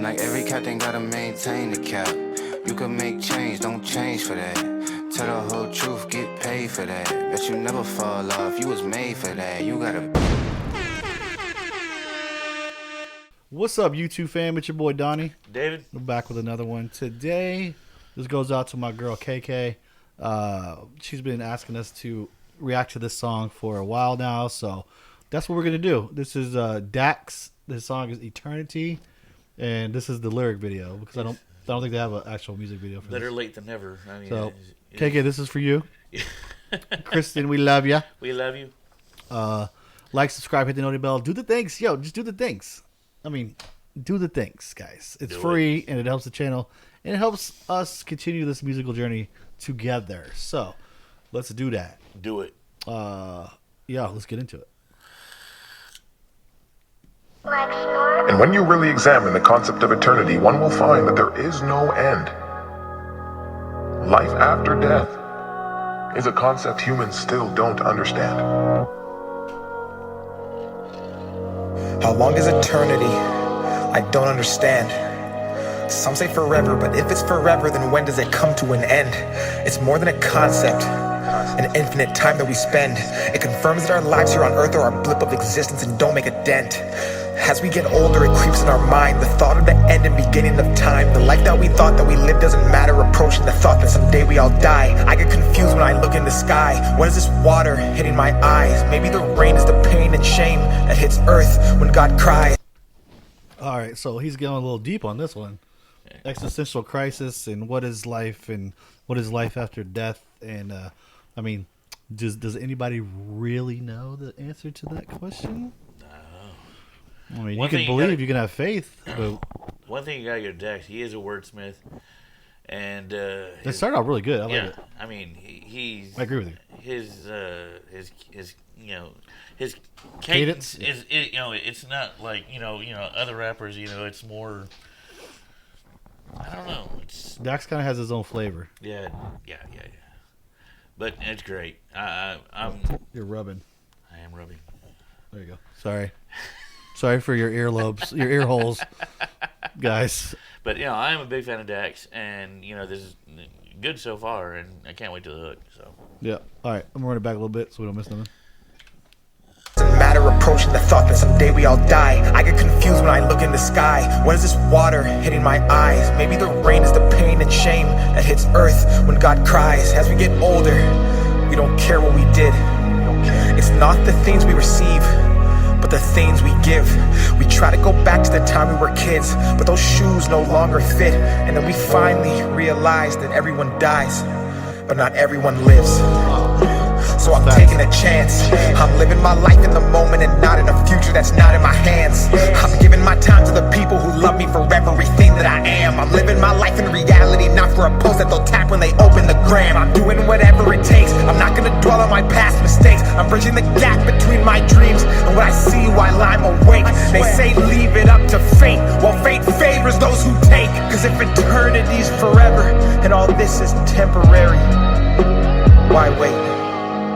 like every captain gotta maintain the cap. You can make change, don't change for that. Tell the whole truth, get paid for that. Bet you never fall off, you was made for that. You gotta. What's up, YouTube fam? It's your boy Donnie. David. We're back with another one. Today, this goes out to my girl KK. She's been asking us to react to this song for a while now, so that's what we're gonna do. This is DAX. This song is Eternity, and this is the lyric video because I don't think they have an actual music video for Better this. late than never. I mean, So, KK, this is for you. Kristen, we love you. We love you. Like, subscribe, hit the notification bell. Do the things. Yo, just do the things. I mean, do the things, guys. It's free, and it helps the channel, and it helps us continue this musical journey together. So, let's do that. Do it. Yeah, let's get into it. And when you really examine the concept of eternity, one will find that there is no end. Life after death is a concept humans still don't understand. How long is eternity? I don't understand. Some say forever, but if it's forever, then when does it come to an end? It's more than a concept, an infinite time that we spend. It confirms that our lives here on earth are a blip of existence and don't make a dent. As we get older, it creeps in our mind, the thought of the end and beginning of time. The life that we thought that we lived doesn't matter, approaching the thought that someday we all die. I get confused when I look in the sky. What is this water hitting my eyes? Maybe the rain is the pain and shame that hits earth when God cries. All right, so he's going a little deep on this one. Existential crisis and what is life after death. And, I mean, does anybody really know the answer to that question? I mean, you can believe, you can have faith. But one thing you got your DAX, he is a wordsmith, and it started out really good. I like it. I mean, he's. I agree with you. His his cadence is it's not like other rappers. It's more. I don't know. Dax kind of has his own flavor. Yeah. But it's great. You're rubbing. I am rubbing. There you go. Sorry for your earlobes, your ear holes, guys. But I am a big fan of Dax, and this is good so far, and I can't wait to the hook. So yeah. All right, I'm gonna run it back a little bit so we don't miss nothing. Doesn't matter, approaching the thought that someday we all die. I get confused when I look in the sky. What is this water hitting my eyes? Maybe the rain is the pain and shame that hits earth when God cries. As we get older, we don't care what we did. It's not the things we receive, but the things we give. We try to go back to the time we were kids, but those shoes no longer fit. And then we finally realize that everyone dies, but not everyone lives. So I'm taking a chance. I'm living my life in the moment and not in a future that's not in my hands. I'm giving my time to the people who love me for everything that I am. I'm living my life in reality, not for a post that they'll tap when they open the gram. I'm doing whatever it takes. I'm not gonna dwell on my past mistakes. I'm bridging the gap between my dreams and what I see while I'm awake. They say leave it up to fate. Well, fate favors those who take. Cause if eternity's forever and all this is temporary, why wait?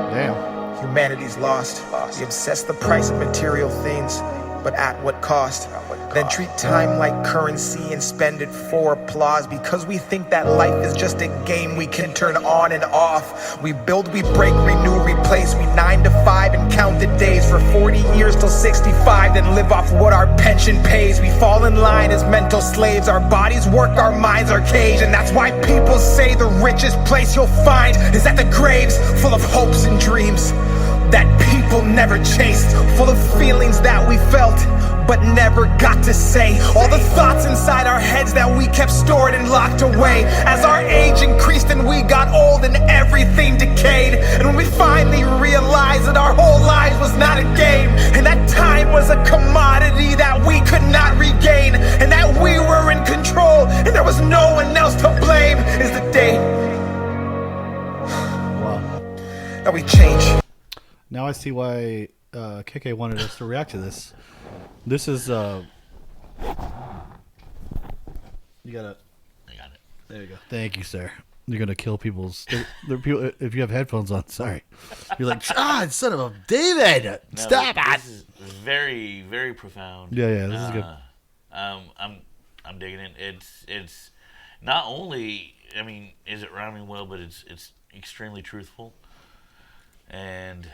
Damn. Humanity's lost. We obsess the price of material things, but at what cost? Then treat time like currency and spend it for applause, because we think that life is just a game we can turn on and off. We build, we break, renew, replace. We 9 to 5 and count the days for 40 years till 65, then live off what our pension pays. We fall in line as mental slaves. Our bodies work, our minds are caged. And that's why people say the richest place you'll find is at the graves, full of hopes and dreams that people never chased, full of feelings that we felt but never got to say. All the thoughts inside our heads that we kept stored and locked away. As our age increased and we got old and everything decayed, and when we finally realized that our whole lives was not a game, and that time was a commodity that we could not regain, and that we were in control and there was no one else to blame, is the day that we change. Now I see why KK wanted us to react to this. This is you gotta. I got it. There you go. Thank you, sir. You're gonna kill people's. They're people, if you have headphones on, sorry. You're like, son of a David, No, stop it. This is very, very profound. Yeah, this is good. I'm I'm digging it. It's not only, I mean, is it rhyming well, but it's extremely truthful, and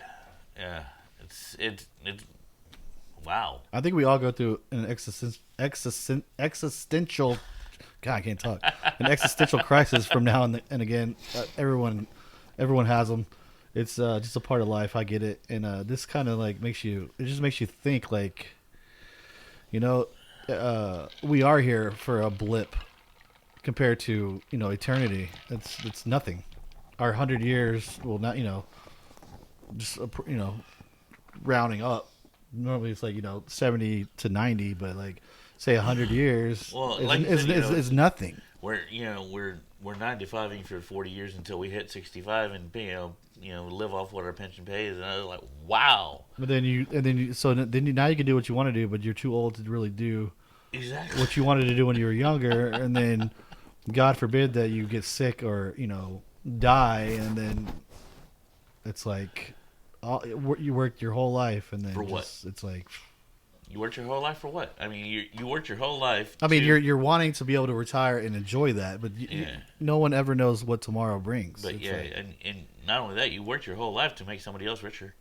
yeah, it's wow. I think we all go through an existential. God, I can't talk. An existential crisis from now and again. Everyone has them. It's just a part of life. I get it, and this kind of like makes you. It just makes you think, like, you know, we are here for a blip compared to eternity. It's nothing. Our 100 years will not, just rounding up. Normally it's like 70 to 90, but like say 100 years Well, is, like you said, is nothing. We're 95 for 40 years until we hit 65, and live off what our pension pays. And I was like, wow. But then now you can do what you want to do, but you're too old to really do Exactly what you wanted to do when you were younger, and then God forbid that you get sick or die, and then it's like you worked your whole life, and then For what? It's like You worked your whole life for what? I mean, you worked your whole life. I mean, you're wanting to be able to retire and enjoy that, but Yeah. no one ever knows what tomorrow brings. But It's yeah, like, and not only that, you worked your whole life to make somebody else richer,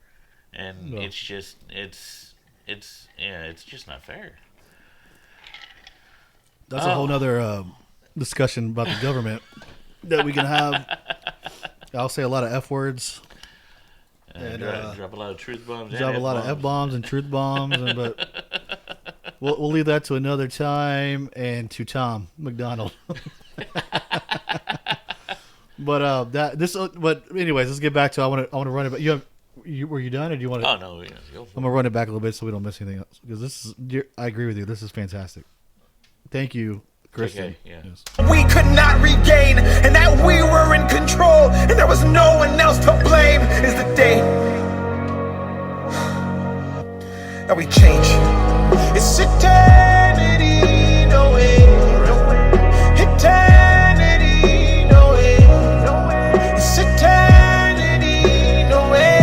and No. it's just it's just not fair. that's a whole nother discussion about the government that we can have. I'll say a lot of F words. And, Drop a lot of truth bombs. Drop a lot of F bombs and truth bombs, but we'll leave that to another time and to Tom McDonald. But anyways, let's get back to I want to run it. But were you done, or do you want to? Oh no, yeah, go for I'm gonna run it back a little bit so we don't miss anything else, because I agree with you. This is fantastic. Thank you, Kristen. Okay, yeah. Yes. We could not regain, and that we were in control, and there was no one else to blame. Is the day that we change. It's eternity, no way. Eternity, no way. It's eternity, no way.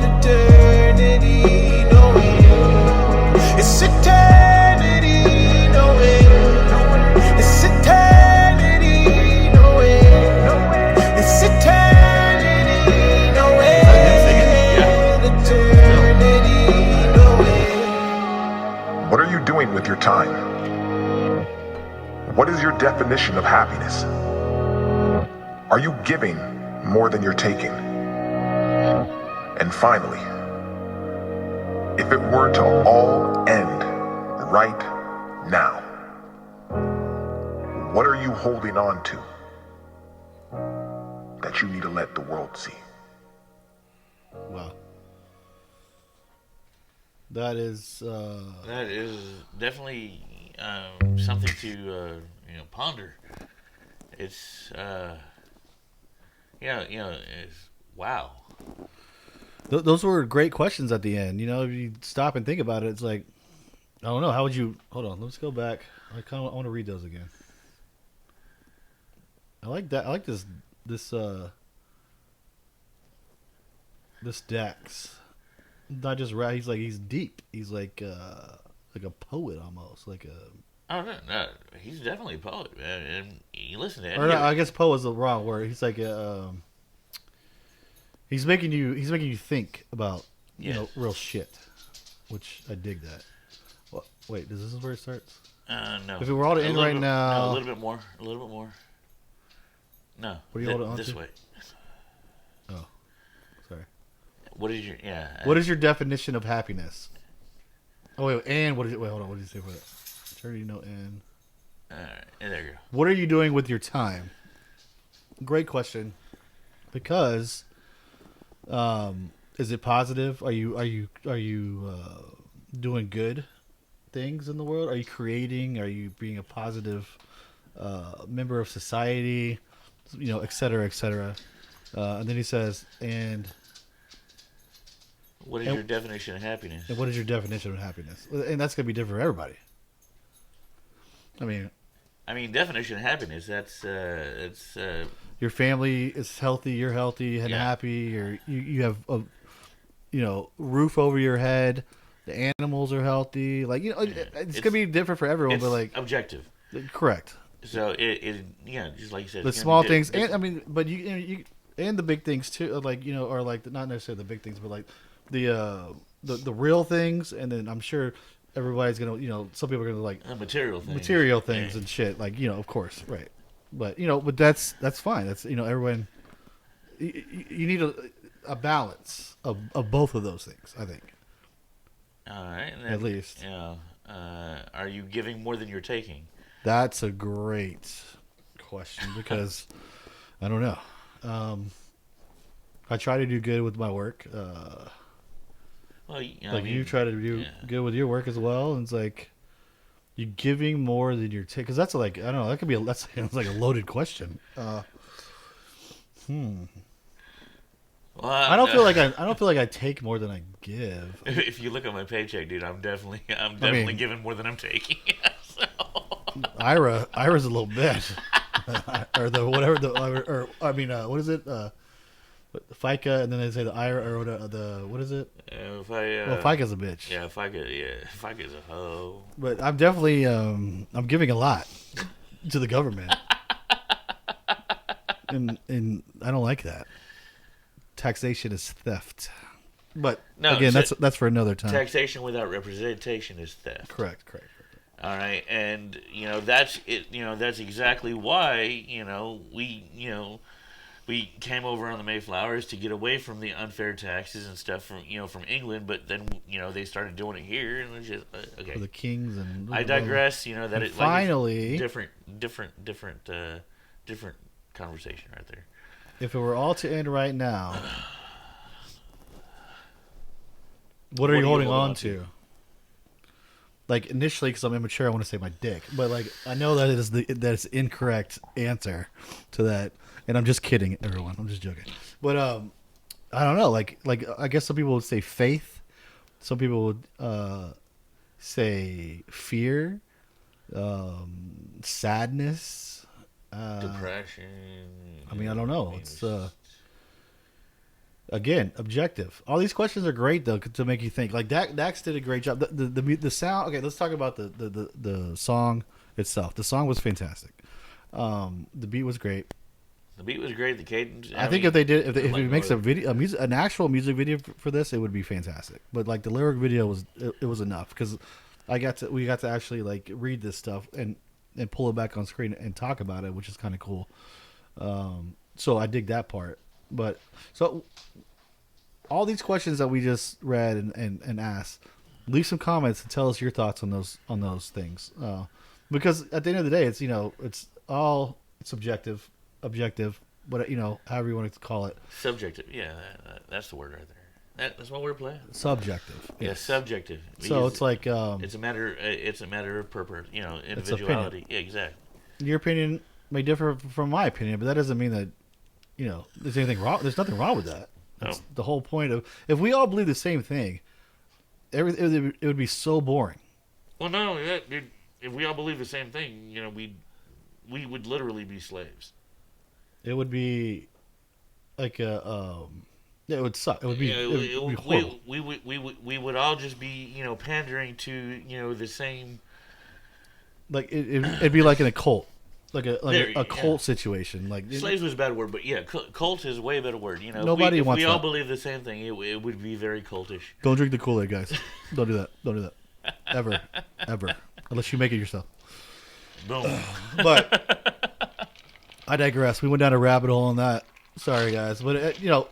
Eternity, no way. It's eternity, no way. It's eternity, no way. It's eternity, no way. Eternity, no way. What are you doing with your time? What is your definition of happiness? Are you giving more than you're taking? And finally, if it were to all end right now, what are you holding on to that you need to let the world see? Wow. That is definitely something to ponder. It's it's wow. Those were great questions at the end. If you stop and think about it, it's like, I don't know. How would you? Hold on. Let's go back. I want to read those again. I like that. I like this DAX. Not just rap. He's deep. He's like a poet almost. Like a. I don't know. No, he's definitely a poet, man. And you listen to him. Or no, I guess poet is the wrong word. He's like he's making you think about real shit, which I dig that. Well, wait, is this where it starts? No. If it were all to end right now, no, a little bit more. No. What do you hold on this to? way? Oh, sorry. What is your What is your definition of happiness? Oh wait, and what is it? Wait, hold on. What did you say for that? Eternity, no end. All right, there you go. What are you doing with your time? Great question. Because, is it positive? Are you doing good things in the world? Are you creating? Are you being a positive member of society? Et cetera, et cetera. And then he says, and What is your definition of happiness? what is your definition of happiness? And that's gonna be different for everybody. I mean, definition of happiness. That's it's your family is healthy, you're healthy and Yeah. happy, you have a roof over your head, the animals are healthy. Like it's gonna be different for everyone, It's but like objective. correct. So it just like you said, The it's gonna small be things, different. and I mean, but you and the big things too. Like or like not necessarily the big things, but like the real things, and then I'm sure everybody's gonna some people are gonna like material things Yeah. and shit. Like of course, right. But but that's fine. That's everyone. You need a balance of both of those things. I think All right. And at least are you giving more than you're taking? that's a great question because I don't know. I try to do good with my work. Well, Like you try to do good with your work as well, and it's like you're giving more than you're taking. Because that's like I don't know. That could be that sounds like a loaded question. Well, I don't feel like I take more than I give. If you look at my paycheck, dude, I'm definitely mean- giving more than I'm taking. So, Ira's a little bit, or the whatever or I mean what is it? FICA, and then they say the IRA or the what is it? if I Well, FICA's a bitch. if I get a hoe. But I'm definitely I'm giving a lot to the government, and I don't like that. Taxation is theft. But No, again, so- that's for another time. Taxation without representation is theft. Correct. All right, and that's it. That's exactly why we came over on the Mayflowers to get away from the unfair taxes and stuff from England. But then they started doing it here, and it's just okay. For the kings and I digress. That And it finally, different conversation right there. if it were all to end right now, what are you holding on to? Like initially, because I'm immature, I want to say my dick, but like I know that is that's incorrect answer to that, and I'm just kidding, everyone. I'm just joking. But I don't know. Like I guess some people would say faith. Some people would say fear, sadness, Depression. I mean, I don't know. It's again objective. All these questions are great though to make you think. Like Dax did a great job. The sound. Okay, let's talk about the song itself. The song was fantastic. The beat was great. The beat was great. The cadence. I think if it like makes more- an actual music video for this, it would be fantastic. But like the lyric video was enough because we got to actually like read this stuff and pull it back on screen and talk about it, which is kind of cool. So I dig that part. But so all these questions that we just read and asked, leave some comments and tell us your thoughts on those things. Because at the end of the day, it's it's all subjective, objective, but however you want to call it. Subjective. Yeah, that's the word right there. That's what we're playing. Subjective. Yeah, Yes. subjective. So Because it's like it's a matter. It's a matter of purpose. Individuality. Yeah, exactly. your opinion may differ from my opinion, but that doesn't mean that there's anything wrong. There's nothing wrong with that. That's No. the whole point of if we all believe the same thing, it would be so boring. Well, not only that, dude. If we all believe the same thing, we would literally be slaves. It would be like yeah, it would suck. It would be, Yeah, it would be horrible. we would all just be pandering to the same. Like it'd be like in a cult, like There, a cult situation. Like Slaves was a bad word, but yeah, cult is a way better word. Nobody if wants we all that. believe the same thing, it would be very cultish. don't drink the Kool-Aid, guys. Don't do that. Don't do that. Ever, unless you make it yourself. Boom. But I digress. We went down a rabbit hole on that. Sorry, guys, but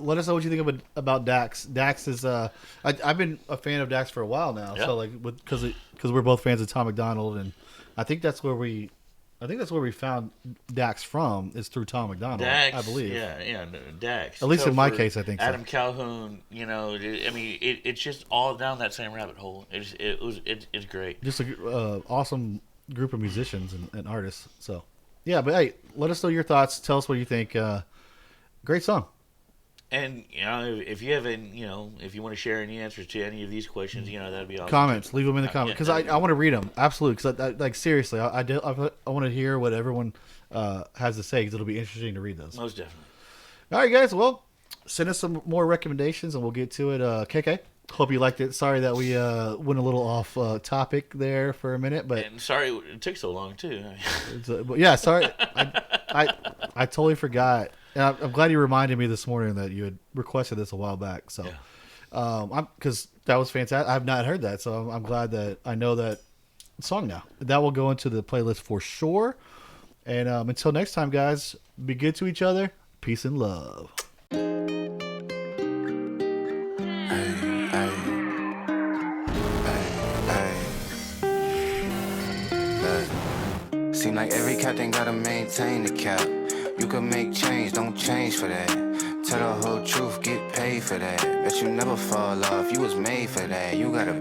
let us know what you think about Dax. Dax is I've been a fan of Dax for a while now. Yeah. So like because we're both fans of Tom McDonald, and I think that's where we found Dax from is through Tom McDonald. Dax, I believe. Yeah, no, Dax. At least in my Topher, case, I think so. Adam Calhoun. It's just all down that same rabbit hole. It's great. Just a awesome group of musicians and artists. So yeah, but hey, let us know your thoughts. Tell us what you think. Great song. And if you have if you want to share any answers to any of these questions, that'd be awesome. Comments, leave them in the comments because yeah, I want to read them absolutely. Because like seriously, I want to hear what everyone has to say because it'll be interesting to read those. Most definitely. All right, guys. Well, send us some more recommendations and we'll get to it. KK, Hope you liked it. Sorry that we went a little off topic there for a minute, but And sorry it took so long too. but yeah, sorry. I totally forgot. And I'm glad you reminded me this morning that you had requested this a while back. So, because that was fantastic. I've not heard that, so I'm glad that I know that song now. That will go into the playlist for sure. And until next time, guys, be good to each other. Peace and love. Seem like every captain gotta maintain the cap. You can make change, don't change for that. Tell the whole truth, get paid for that. Bet you never fall off, you was made for that. You gotta